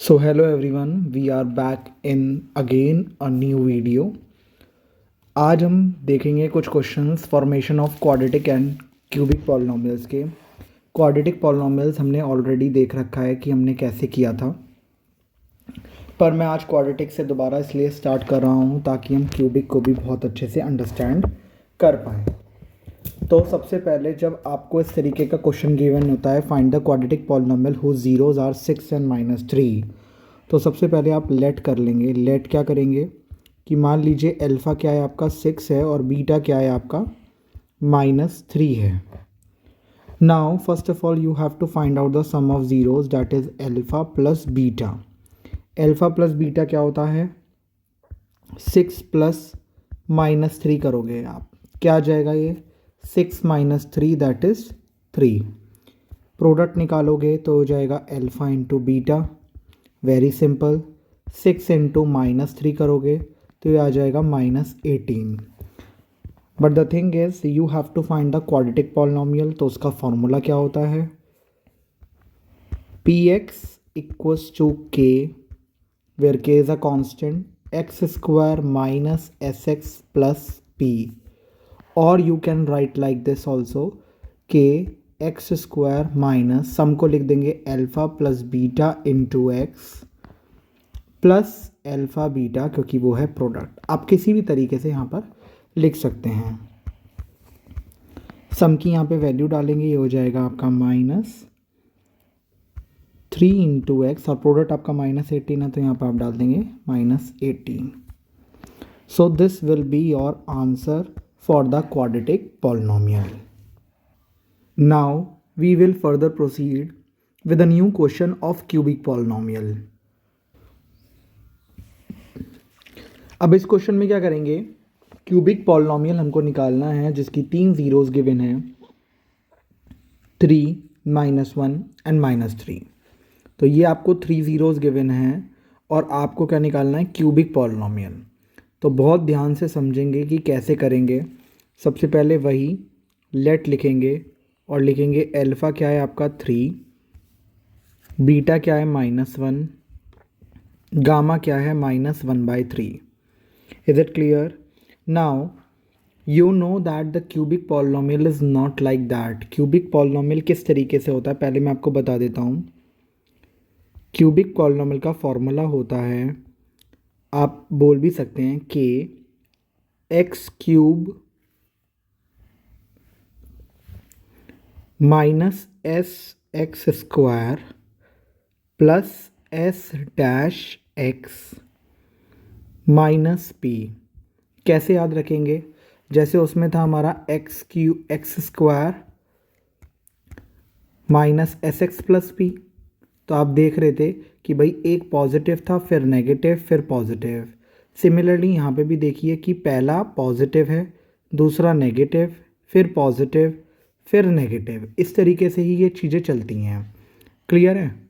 So hello everyone, we are back in again a new video. आज हम देखेंगे कुछ questions formation of quadratic and cubic polynomials के। Quadratic polynomials हमने already देख रखा है कि हमने कैसे किया था, पर मैं आज क्वाड्रेटिक से दोबारा इसलिए स्टार्ट कर रहा हूँ ताकि हम क्यूबिक को भी बहुत अच्छे से अंडरस्टैंड कर पाएँ। तो सबसे पहले जब आपको इस तरीके का क्वेश्चन गिवन होता है, find the quadratic polynomial whose zeros are 6 and -3, तो सबसे पहले आप लेट कर लेंगे। लेट क्या करेंगे कि मान लीजिए अल्फ़ा क्या है आपका 6 है और बीटा क्या है आपका -3 है। Now first of all you have to find out the sum of zeros, that is alpha plus beta. Alpha plus beta क्या होता है, 6 प्लस -3 करोगे आप, क्या आ जाएगा ये 6 - 3 दैट इज़ 3। प्रोडक्ट निकालोगे तो हो जाएगा alpha into beta, very simple. 6 into -3 करोगे तो ये आ जाएगा -18। But the thing is you have to find the quadratic polynomial, तो उसका फॉर्मूला क्या होता है, P X equals to K, where K is a constant, X square minus S X plus P, और you can write like this also, K X square minus sum को लिख देंगे alpha plus beta into x plus alpha beta, क्योंकि वो है product. आप किसी भी तरीके से यहाँ पर लिख सकते हैं। सम की यहाँ पे वैल्यू डालेंगे, ये हो जाएगा आपका -3 इंटू एक्स, और प्रोडक्ट आपका -18 है तो यहाँ पर आप डाल देंगे -18। So this will be your answer for the quadratic polynomial. Now we will further proceed with a new question of cubic polynomial. अब इस क्वेश्चन में क्या करेंगे, क्यूबिक पॉलिनोमियल हमको निकालना है जिसकी 3 ज़ीरोज़ गिवन हैं, 3, -1 एंड -3। तो ये आपको 3 ज़ीरोज़ गिवन हैं और आपको क्या निकालना है, क्यूबिक पॉलिनोमियल। तो बहुत ध्यान से समझेंगे कि कैसे करेंगे। सबसे पहले वही लेट लिखेंगे और लिखेंगे अल्फ़ा क्या है आपका 3, बीटा क्या है -1, गामा क्या है -1/3। Is it clear? Now you know that the cubic polynomial is not like that. Cubic polynomial किस तरीके से होता है पहले मैं आपको बता देता हूँ। क्यूबिक पॉलिनोमियल का फॉर्मूला होता है, आप बोल भी सकते हैं कि x³ minus S x square plus S dash x minus P. कैसे याद रखेंगे, जैसे उसमें था हमारा x square minus S X plus P, तो आप देख रहे थे कि भाई एक पॉजिटिव था फिर नेगेटिव फिर पॉजिटिव। सिमिलरली यहाँ पे भी देखिए कि पहला पॉजिटिव है, दूसरा नेगेटिव, फिर पॉजिटिव, फिर नेगेटिव। इस तरीके से ही ये चीज़ें चलती हैं। क्लियर है?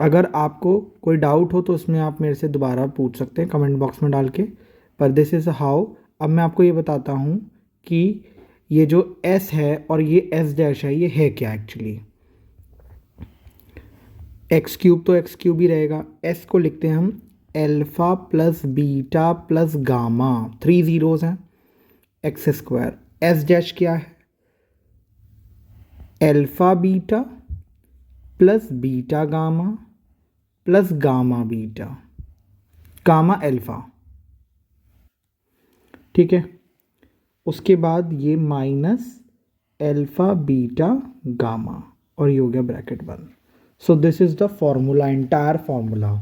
अगर आपको कोई डाउट हो तो उसमें आप मेरे से दोबारा पूछ सकते हैं कमेंट बॉक्स में डाल के, पर दिस इज़ हाउ। अब मैं आपको ये बताता हूँ कि ये जो s है और ये s डैश है, ये है क्या एक्चुअली। x³ तो x³ ही रहेगा, s को लिखते हैं हम alpha plus beta plus gamma, 3 zeros हैं, एक्स स्क्वायर। s डैश क्या है, alpha beta plus beta gamma plus gamma beta, gamma alpha. ठीक है, उसके बाद ये माइनस अल्फ़ा बीटा गामा, और ये हो गया ब्रैकेट बंद। सो this is the formula, entire formula.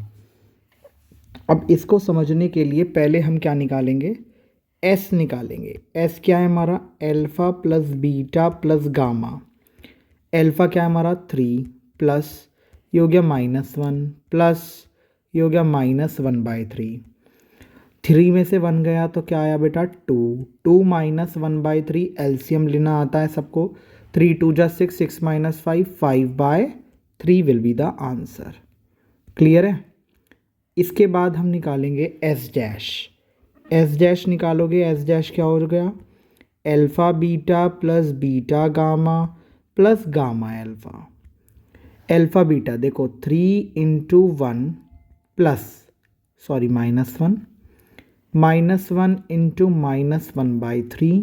अब इसको समझने के लिए पहले हम क्या निकालेंगे, s निकालेंगे। s क्या है हमारा, alpha plus beta plus gamma. Alpha क्या है हमारा 3 प्लस ये हो गया -1 प्लस ये हो गया -1/3। 3 में से 1 गया तो क्या आया बेटा 2, 2 - 1/3। एलसीएम लेना आता है सबको, 3 2 जा 6, 6 - 5, 5/3 will be the answer. Clear है? इसके बाद हम निकालेंगे एस डैश। एस डैश निकालोगे, एस डैश क्या हो गया, alpha beta plus beta gamma plus gamma alpha. Alpha beta देखो 3 into 1 plus sorry -1 -1 into -1/3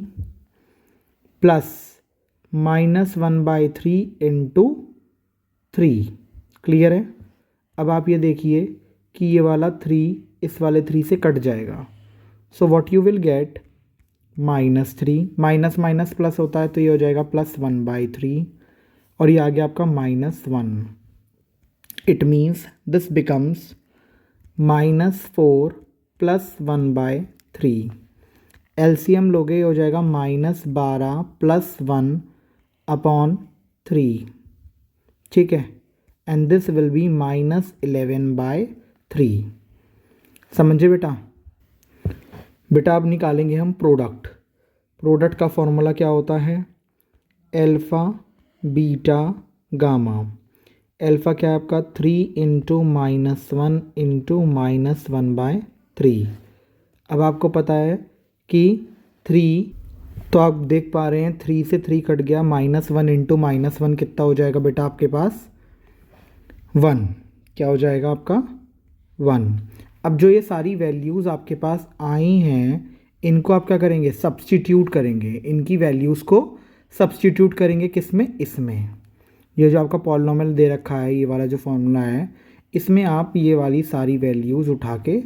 plus -1/3 into 3। Clear है। अब आप ये देखिए कि ये वाला 3 इस वाले 3 से कट जाएगा। So what you will get -3 minus minus plus होता है तो ये हो जाएगा +1/3 और ये आ गया आपका -1। It means this becomes -4 + 1/3। LCM लोगे ये हो जाएगा -12 + 1/3। ठीक है, एंड दिस विल बी -11/3। समझे बेटा। बेटा अब निकालेंगे हम प्रोडक्ट का फॉर्मूला क्या होता है, अल्फ़ा बीटा गामा। अल्फ़ा क्या है आपका 3 इंटू -1 इंटू -1/3। अब आपको पता है कि 3, तो आप देख पा रहे हैं 3 से 3 कट गया, -1 इंटू -1 कितना हो जाएगा बेटा आपके पास 1। क्या हो जाएगा आपका 1। अब जो ये सारी वैल्यूज़ आपके पास आई हैं इनको आप क्या करेंगे, सब्स्टिट्यूट करेंगे, इनकी वैल्यूज़ को सब्स्टिट्यूट करेंगे किस में, इसमें। ये जो आपका पॉलिनॉमियल दे रखा है, ये वाला जो फॉर्मूला है, इसमें आप ये वाली सारी वैल्यूज़ उठा के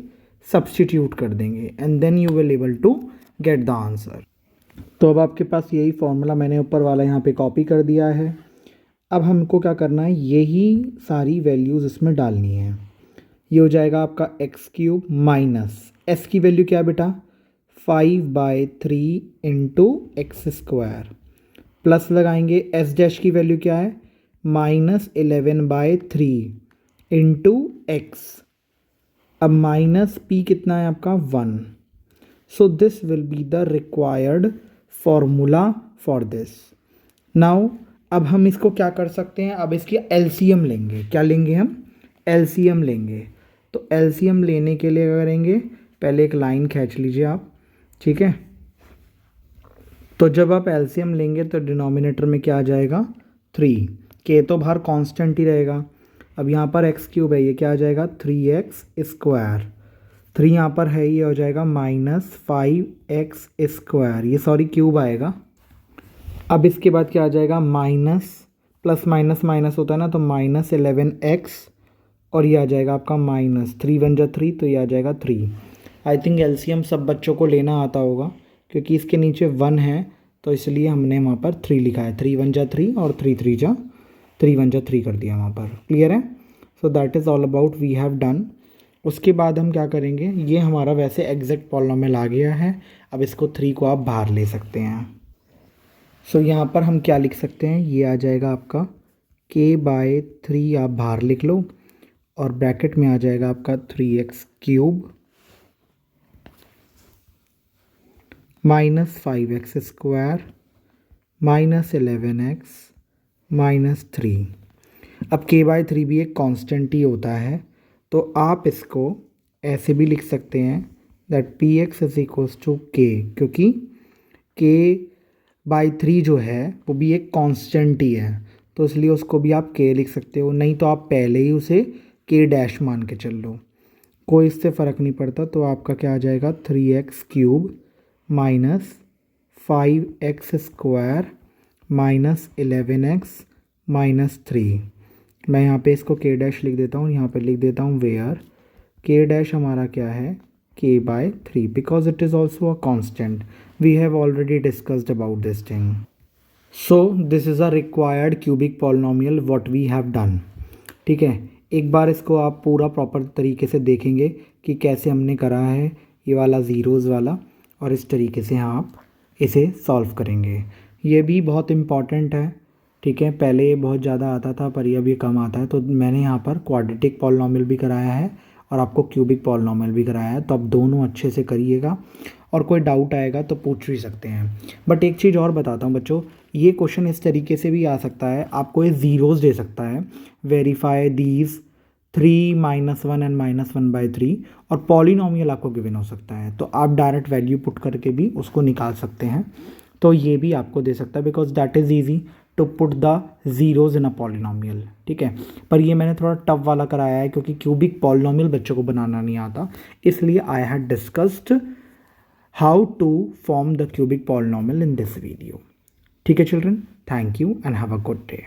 सब्स्टिट्यूट कर देंगे and then you will able to get the answer. तो अब आपके पास यही फॉर्मूला मैंने ऊपर वाला यहाँ पे कॉपी कर दिया है। अब हमको क्या करना है, यही सारी वैल्यूज़ इसमें डालनी है। ये हो जाएगा आपका x³ माइनस s की वैल्यू क्या है बेटा 5/3 इंटू x² प्लस लगाएंगे s डैश की वैल्यू क्या है -11/3 इंटू x। अब माइनस p कितना है आपका 1। सो this will be the required formula for this. Now अब हम इसको क्या कर सकते हैं, अब इसकी एलसीएम लेंगे। क्या लेंगे हम, एलसीएम लेंगे। तो एलसीएम लेने के लिए क्या करेंगे, पहले एक लाइन खींच लीजिए आप, ठीक है। तो जब आप एलसीएम लेंगे तो डिनोमिनेटर में क्या आ जाएगा 3, के तो बाहर कांस्टेंट ही रहेगा। अब यहाँ पर x³ है, ये क्या आ जाएगा 3x²। 3 यहाँ पर है, ये हो जाएगा -5x², ये सॉरी क्यूब आएगा। अब इसके बाद क्या आ जाएगा माइनस प्लस माइनस माइनस होता है ना, तो -11x और ये आ जाएगा आपका -3 × 3 तो ये आ जाएगा 3। आई थिंक एलसीएम सब बच्चों को लेना आता होगा क्योंकि इसके नीचे 1 है तो इसलिए हमने वहाँ पर 3 लिखा है। 3 × 3 और 3 × 3 कर दिया वहाँ पर। क्लियर है। So that is all about we have done. उसके बाद हम क्या करेंगे, ये हमारा वैसे एग्जैक्ट पॉलिनॉमियल आ गया है। अब इसको 3 को आप बाहर ले सकते हैं। सो यहाँ पर हम क्या लिख सकते हैं, ये आ जाएगा आपका k/3 आप बाहर लिख लो और ब्रैकेट में आ जाएगा आपका 3x³ -5x² -11x -3। अब k/3 भी एक कांस्टेंट ही होता है तो आप इसको ऐसे भी लिख सकते हैं दैट px = k, क्योंकि k/3 जो है वो भी एक कांस्टेंट ही है तो इसलिए उसको भी आप k लिख सकते हो। नहीं तो आप पहले ही उसे k' मान के चल लो, कोई इससे फ़र्क नहीं पड़ता। तो आपका क्या आ जाएगा 3x³ -5x² -11x -3। मैं यहाँ पे इसको k' लिख देता हूँ, यहाँ पे लिख देता हूँ वेयर k' हमारा क्या है k/3 because it is also a constant. We have already discussed about this thing. So this is a required cubic polynomial what we have done. ठीक है, एक बार इसको आप पूरा प्रॉपर तरीके से देखेंगे कि कैसे हमने करा है ये वाला ज़ीरोज़ वाला, और इस तरीके से आप इसे सॉल्व करेंगे। ये भी बहुत इम्पॉर्टेंट है। ठीक है, पहले ये बहुत ज़्यादा आता था पर ये अभी कम आता है, तो मैंने यहाँ पर क्वाड्रेटिक पॉलिनॉमियल भी कराया है और आपको क्यूबिक पॉलिनॉमियल भी कराया है, तो आप दोनों अच्छे से करिएगा और कोई डाउट आएगा तो पूछ भी सकते हैं। बट एक चीज़ और बताता हूँ बच्चों, ये क्वेश्चन इस तरीके से भी आ सकता है, आपको ये ज़ीरोज़ दे सकता है, वेरीफाई दीज 3 -1 एंड -1/3, और पॉलिनॉमियल आपको गिवन हो सकता है तो आप डायरेक्ट वैल्यू पुट करके भी उसको निकाल सकते हैं। तो ये भी आपको दे सकता है because that is easy. To put the zeros in a polynomial, ठीक है। पर ये मैंने थोड़ा टफ वाला कराया है क्योंकि क्यूबिक पॉलिनोमियल बच्चों को बनाना नहीं आता, इसलिए I had discussed how to form the cubic polynomial in this video. ठीक है children, thank you and have a good day.